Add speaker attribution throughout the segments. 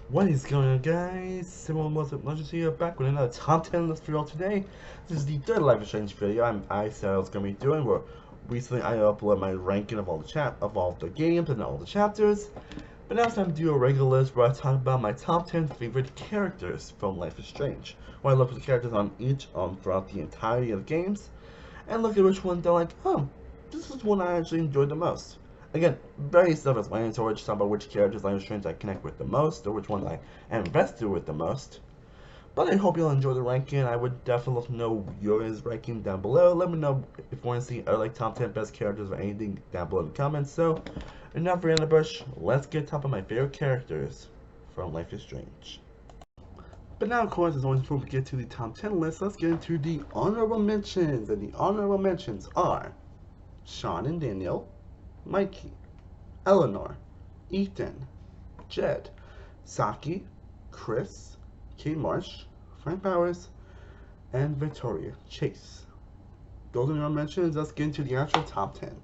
Speaker 1: What is going on, guys? Simon was Legends here, back with another top 10 list for y'all today. This is the third Life is Strange video I said I was gonna be doing. Where recently I uploaded my ranking of all the games and all the chapters. But now it's time to do a regular list where I talk about my top 10 favorite characters from Life is Strange. Where I look for the characters on each throughout the entirety of the games, and look at which one they're like, oh, this is one I actually enjoyed the most. Again, very self-explanatory, just talk about which characters Life is Strange I connect with the most, or which ones I am invested with the most. But I hope you'll enjoy the ranking. I would definitely love to know your ranking down below. Let me know if you want to see other like top 10 best characters or anything down below in the comments. So, enough for the bush. Let's get top of my favorite characters from Life is Strange. But now, of course, as always, before we get to the top 10 list, let's get into the honorable mentions. And the honorable mentions are Sean and Daniel, Mikey, Eleanor, Ethan, Jed, Saki, Chris, Kate Marsh, Frank Powers, and Victoria Chase. Those are your mentions. Let's get into the actual top 10.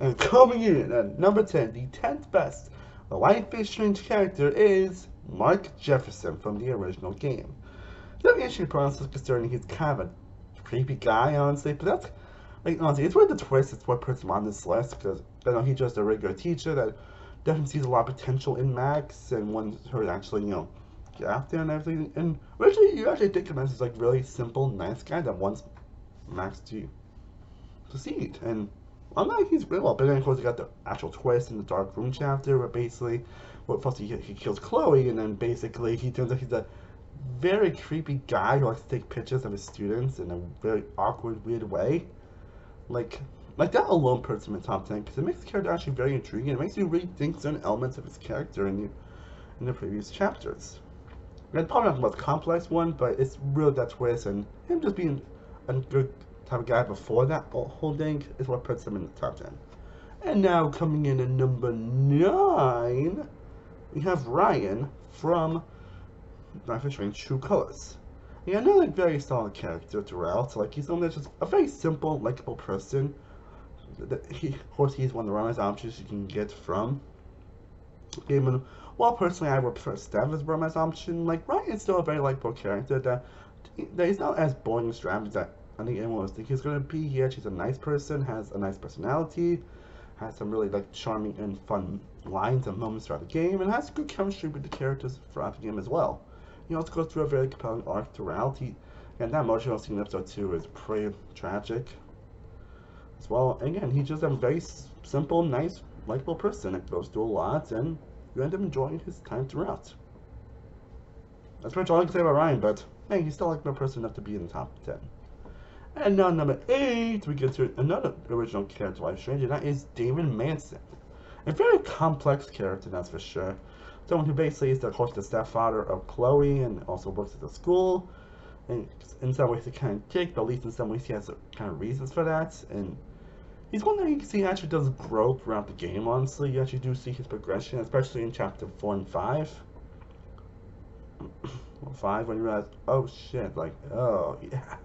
Speaker 1: And coming in at number 10, the 10th best Life is Strange character is Mark Jefferson from the original game. Let me actually pronounce this concerning he's kind of a creepy guy, honestly, but that's, like, honestly, it's worth the twist. It's what puts him on this list, because, you know, he's just a regular teacher that definitely sees a lot of potential in Max and wants her to actually, get out there and everything. And originally, you actually think of him as this, like, really simple, nice guy that wants Max to succeed. And I'm like, he's really well. But then, of course, you got the actual twist in the Dark Room chapter where basically, well, first he kills Chloe, and then basically he turns out he's a very creepy guy who likes to take pictures of his students in a very awkward, weird way. Like, like that alone puts him in top 10 because it makes the character actually very intriguing. It makes you really think certain elements of his character in the previous chapters. And probably not the most complex one, but it's really that twist and him just being a good type of guy before that whole thing is what puts him in the top 10. And now coming in at number 9, we have Ryan from Life is Strange True Colors. Yeah, another like, very solid character throughout. Like he's only just a very simple, likable person. Of course, he's one of the romance options you can get from game. And while personally I would prefer Steph as romance option, like Ryan's still a very likable character that he's not as boring and strange that I think anyone was thinking he's gonna be. He actually's a nice person, has a nice personality, has some really like charming and fun lines and moments throughout the game, and has good chemistry with the characters throughout the game as well. He also goes through a very compelling arc throughout. And that emotional scene in episode 2 is pretty tragic as well. Again, he's just a very simple, nice, likable person that goes through a lot, and you end up enjoying his time throughout. That's pretty much all I can say about Ryan, but hey, he's still like no person enough to be in the top 10. And now number 8, we get to another original character Life Strange, and that is David Manson. A very complex character, that's for sure. Someone who basically is, of course, the stepfather of Chloe and also works at the school. And in some ways, he kind of dick, but at least in some ways, he has kind of reasons for that. And he's one that you can see actually does grow throughout the game, honestly. You actually do see his progression, especially in chapter 4 and 5. 5, when you realize, oh shit, like, oh yeah.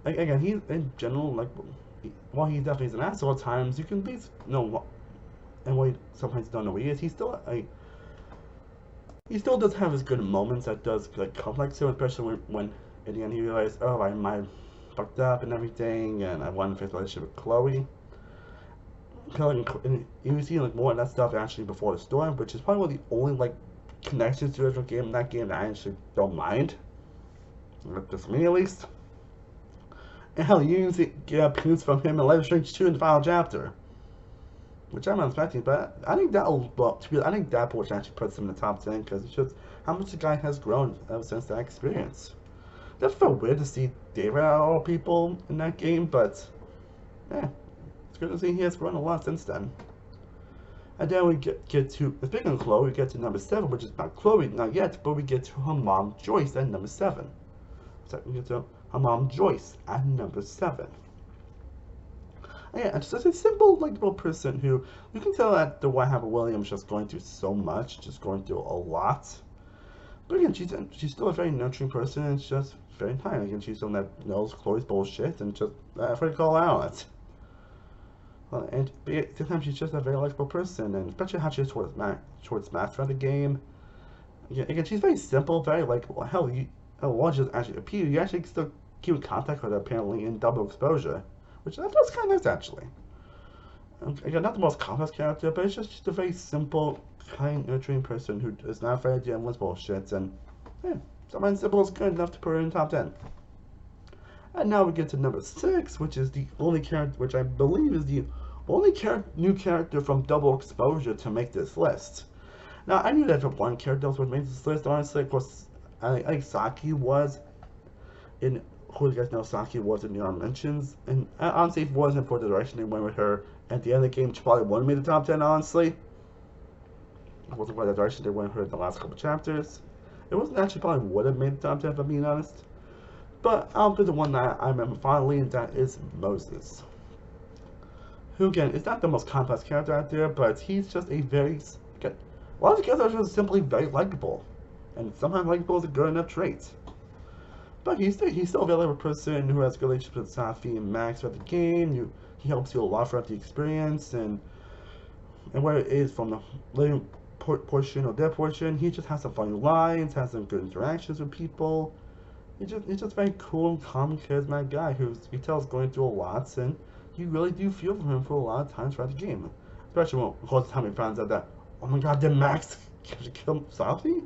Speaker 1: Like, again, he's in general, like, while he definitely is an asshole at times, you can at least know what, and while you sometimes don't know who he is, he still does have his good moments that does like complex him, especially when in the end he realized, oh, I might have fucked up and everything, and I wanted to fix a relationship with Chloe. And you see like more of that stuff actually before the storm, which is probably one of the only like connections to the original game in that game that I actually don't mind. Just me at least. And hell, you even get appearance from him in Life is Strange 2 in the final chapter. Which I'm not expecting, but I think I think that portion actually puts him in the top 10 because it's just how much the guy has grown ever since that experience. That felt weird to see David out of all people in that game, but yeah, it's good to see he has grown a lot since then. And then we get to, speaking of Chloe, we get to number 7, which is not Chloe, not yet, but we get to her mom Joyce at number 7. So we get to her mom Joyce at number 7. Yeah, just a simple, likable person who you can tell that the White Hammer Williams just going through so much, just going through a lot. But again, she's still a very nurturing person, and it's just very kind. Again, she's someone that knows Chloe's bullshit and just afraid to call out on it. And sometimes she's just a very likable person, and especially how she is towards Max throughout the game. Again, she's very simple, very likable. Hell, once she actually appear, you actually still keep in contact with her apparently in double exposure, which that's kind of nice actually. Again, not the most complex character, but it's just a very simple, kind, nurturing person who is not afraid of dealing with bullshit, and yeah, something simple is good enough to put her in the top 10. And now we get to number 6, which is the only character, which I believe is the only new character from double exposure to make this list. Now, I knew that one character was made this list, honestly. Of course, I think Saki was in, who you guys know Saki was in the honorable mentions. And honestly, if it wasn't for the direction they went with her at the end of the game, she probably would have made the top 10, honestly. If it wasn't for the direction they went with her in the last couple chapters. It wasn't actually probably would have made the top 10, if I'm being honest. But I'll put the one that I remember fondly, and that is Moses. Who, again, is not the most complex character out there, but he's just a very... Again, a lot of the characters are just simply very likable. And sometimes likable is a good enough trait. But he's still a very person who has a good relationship with Safi and Max throughout the game. He helps you a lot throughout the experience, and whether it is from the living portion or dead portion, he just has some funny lines, has some good interactions with people. He's just a very cool and calm, charismatic guy who you tell is going through a lot, and you really do feel for him for a lot of times throughout the game. Especially when, of course, the time he finds out that, oh my god, did Max kill Safi?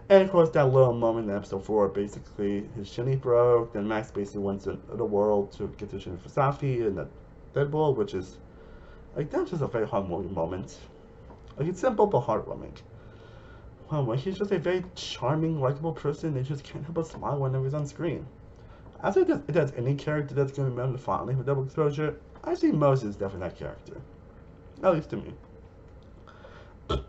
Speaker 1: And of course, that little moment in episode 4, basically, his shinny broke, then Max basically went to the world to get the shinny for Safi and the Deadpool, which is, like, that's just a very heartwarming moment. Like, it's simple but heartwarming. Well, he's just a very charming, likable person, and just can't help but smile whenever he's on screen. I think if there's any character that's going to be remembered fondly for double exposure, I see Moses is definitely that character. At least to me.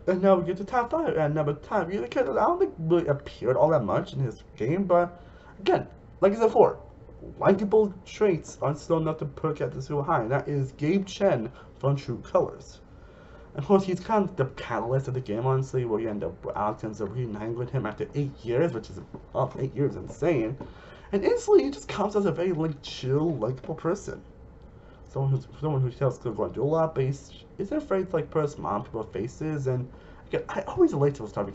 Speaker 1: And now we get to top 5, and number 10, the character I don't think really appeared all that much in his game, but again, like I said before, likable traits are still enough to put characters so high, and that is Gabe Chen from True Colors. And of course, he's kind of the catalyst of the game, honestly, where you end up with Alex ends up reuniting with him after 8 years, which is 8 years insane. And instantly, he just comes as a very like chill, likable person. Someone who tells still going through a lot, but isn't afraid to like put a smile on people's faces. And again, I always relate to those type of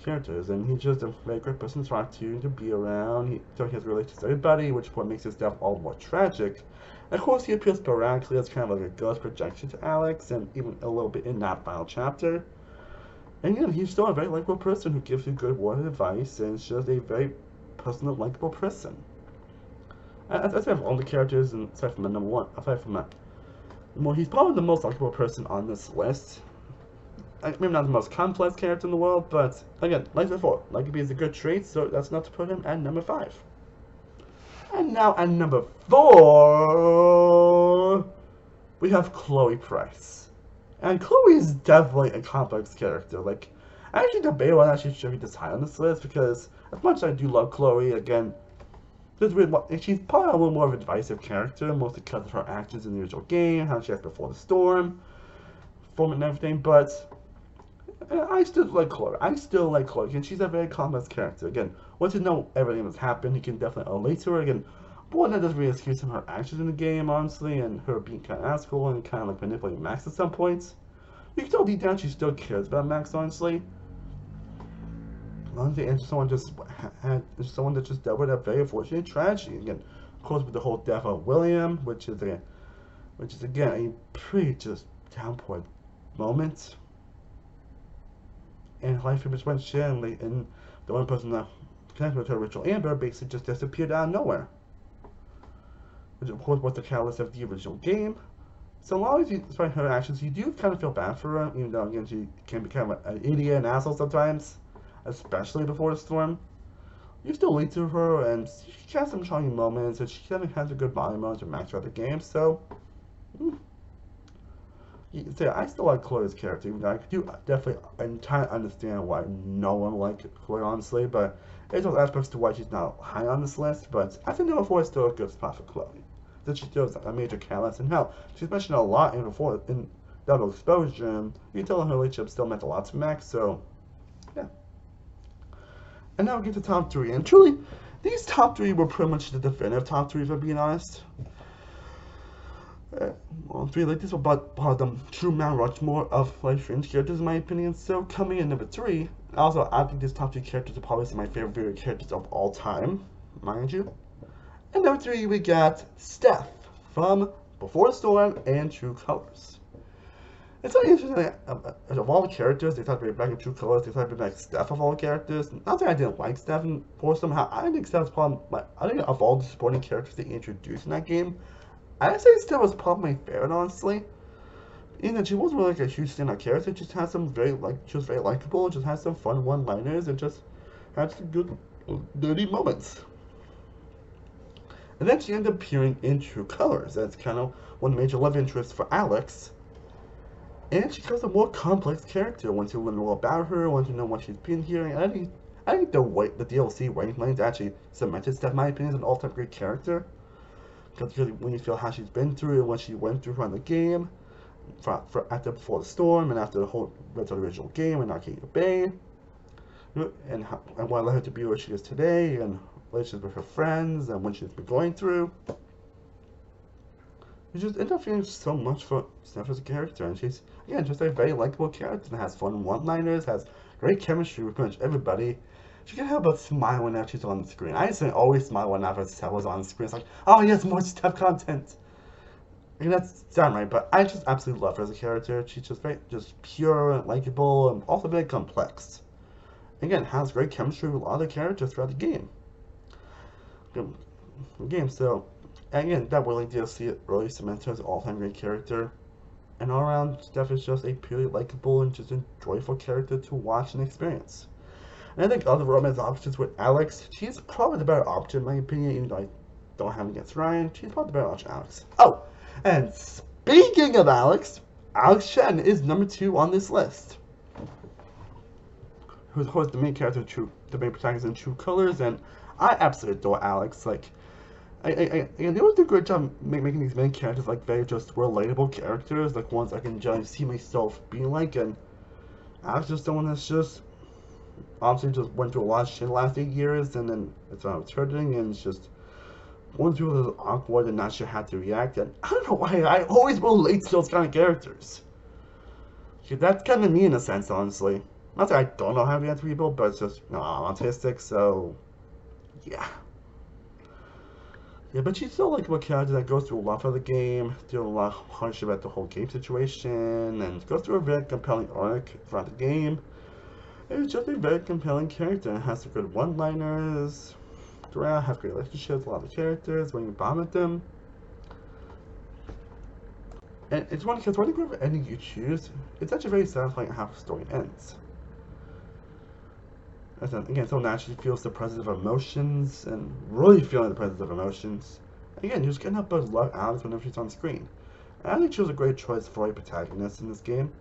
Speaker 1: characters, and he's just a very great person to talk to and to be around. He has relationships with everybody, which what makes his death all the more tragic. And of course, he appears sporadically as kind of like a ghost projection to Alex, and even a little bit in that final chapter. And yeah, he's still a very likable person who gives you good word of advice, and is just a very personal, likable person. Aside from all the characters, and aside from the number 1, aside from that, well, he's probably the most likable person on this list. Maybe not the most complex character in the world, but again, like before, likability is a good trait, so that's enough to put him at number 5. And now at number 4, we have Chloe Price. And Chloe is definitely a complex character. Like, I actually debate whether I should be this high on this list, because as much as I do love Chloe, again, she's probably a little more of a divisive character, mostly because of her actions in the original game, how she acts before the storm, and everything, but I still like Chloe. And she's a very complex character. Again, once you know everything that's happened, you can definitely relate to her. Again, but one that doesn't really excuse some of her actions in the game, honestly, and her being kind of asshole and kind of like manipulating Max at some points. You can tell deep down she still cares about Max, honestly. Honestly, and someone that just dealt with a very unfortunate tragedy. Again, of course, with the whole death of William, which is again a pretty just downpour moment. And life pretty much went shit, and the one person that connected with her, Rachel Amber, basically just disappeared out of nowhere. Which of course was the catalyst of the original game. So a lot of you, despite her actions, you do kind of feel bad for her, even though again she can become an idiot and asshole sometimes, especially before the storm. You still lead to her, and she has some charming moments, and she definitely has a good bonding moments with Max throughout the game. So, I still like Chloe's character, even though I do definitely entirely understand why no one liked Chloe, honestly, but there's those aspects to why she's not high on this list, but I think number 4 is still a good spot for Chloe. That she still has a major catalyst, and hell, she's mentioned a lot in Double Exposure, and you can tell her relationship still meant a lot to Max, so, yeah. And now we get to top 3, and truly, these top 3 were pretty much the definitive top 3, if I'm being honest. Like this was about the true Mount Rushmore of Life Strange characters, in my opinion. So coming in number 3, Also, I think these top 2 characters are probably some of my favorite characters of all time, mind you. And number 3, we got Steph from Before the Storm and True Colors. It's so interesting that of all the characters, they thought to bring back in True Colors, they thought to bring back Steph of all the characters. Not that I didn't like Steph and for somehow, I think Steph's probably, I think of all the supporting characters they introduced in that game, I'd say Steph was probably my favorite, honestly. In that she wasn't really like a huge standout character, just had some she was very likable, just had some fun one-liners, and just had some good, dirty moments. And then she ended up appearing in True Colors. That's kind of one major love interest for Alex. And she becomes a more complex character once you learn more about her, once you know what she's been here. And I think the DLC Waiting Lanes actually cemented Steph, in my opinion, as an all-time great character. Because when you feel how she's been through and what she went through around the game, after Before the Storm and after the whole original game in Arcadia Bay, and what led her to be where she is today, and relationships with her friends, and what she's been going through. You just end up feeling so much for Steph as a character, and she's, again, just a very likable character that has fun one-liners, has great chemistry with pretty much everybody. She can't help but smile whenever she's on the screen. I used to always smile whenever Steph was on the screen. It's like, oh yes, more Steph content. And that's right, but I just absolutely love her as a character. She's just very, just pure and likable, and also very complex. Again, has great chemistry with a lot of the characters throughout the game. So, again, that really DLC really cements her as an all-time great character. And all around, Steph is just a purely likable and just enjoyable character to watch and experience. And I think other romance options with Alex, she's probably the better option in my opinion, even though I don't have against Ryan. She's probably the better option, Alex. Oh, and speaking of Alex Chen is number 2 on this list. Who's of course the main character, the main protagonist in True Colors, and I absolutely adore Alex. Like, they always do a great job making these main characters like very just relatable characters, like ones I can generally see myself being like. And Alex is someone that's just obviously just went through a lot of shit in the last 8 years, and then it's returning, and it's just one through was awkward and not sure how to react. And I don't know why I always relate to those kind of characters. That's kind of me in a sense, honestly. Not that I don't know how to react to people, but it's just, I'm autistic, so yeah. Yeah, but she's still like a character that goes through a lot for the game, through a lot of hardship at the whole game situation, and goes through a very compelling arc throughout the game. It's just a very compelling character, and has some good one-liners throughout, has great relationships with a lot of characters when you bond with them. And it's one because whatever ending you choose, it's actually very satisfying how the story ends. And then, again, someone actually feels the presence of emotions, and really feeling the presence of emotions. Again, you just can't help but love Alex whenever she's on screen. And I think she was a great choice for a protagonist in this game.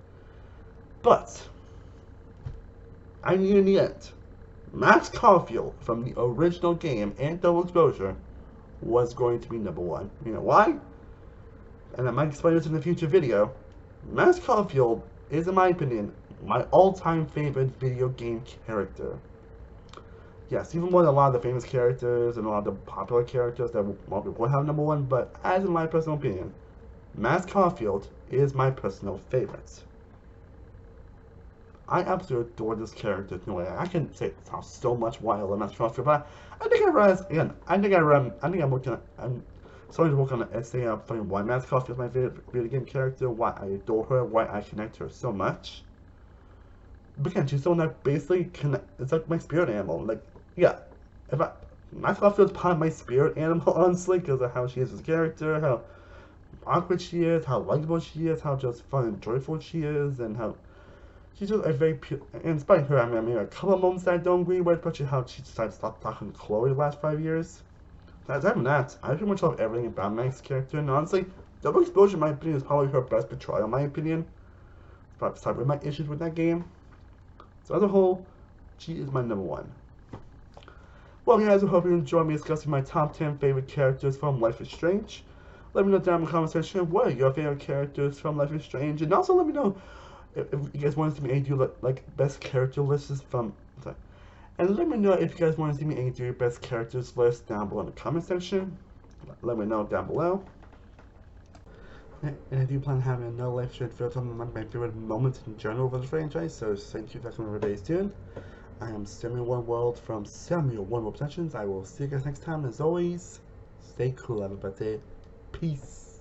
Speaker 1: But I knew in the end, Max Caulfield from the original game and Double Exposure was going to be number 1. You know why? And I might explain this in a future video. Max Caulfield is, in my opinion, my all-time favorite video game character. Yes, even more than a lot of the famous characters and a lot of the popular characters that would have number 1, but as in my personal opinion, Max Caulfield is my personal favorite. I absolutely adore this character. No way, I can say so much why I love Max Caulfield, but I think I realized, again, I'm starting to work on an essay of why Max Caulfield is my favorite video game character, why I adore her, why I connect to her so much. But again, she's someone that basically it's like my spirit animal. Like, yeah, Max Caulfield is part of my spirit animal, honestly, because of how she is as a character, how awkward she is, how likable she is, how just fun and joyful she is, and how she's just a very pure. And despite her, I mean, a couple of moments that I don't agree with, especially how she decided to stop talking to Chloe the last 5 years. Aside from that, I pretty much love everything about Max's character, and honestly, Double Exposure, in my opinion, is probably her best portrayal, in my opinion. Aside from my issues with that game. So as a whole, she is my number 1. Well, guys, I hope you enjoyed me discussing my top 10 favorite characters from Life is Strange. Let me know down in the comment section what are your favorite characters from Life is Strange, and also let me know if you guys want to see me do like best character lists from. And let me know if you guys want to see me do your best characters list down below in the comment section. Let me know down below. And I do plan on having another live stream video talking about my favorite moments in general for the franchise, so stay tuned for every day tuned. I am Samuel One World from Samuel One World Productions. I will see you guys next time. As always, stay cool, everybody. Peace.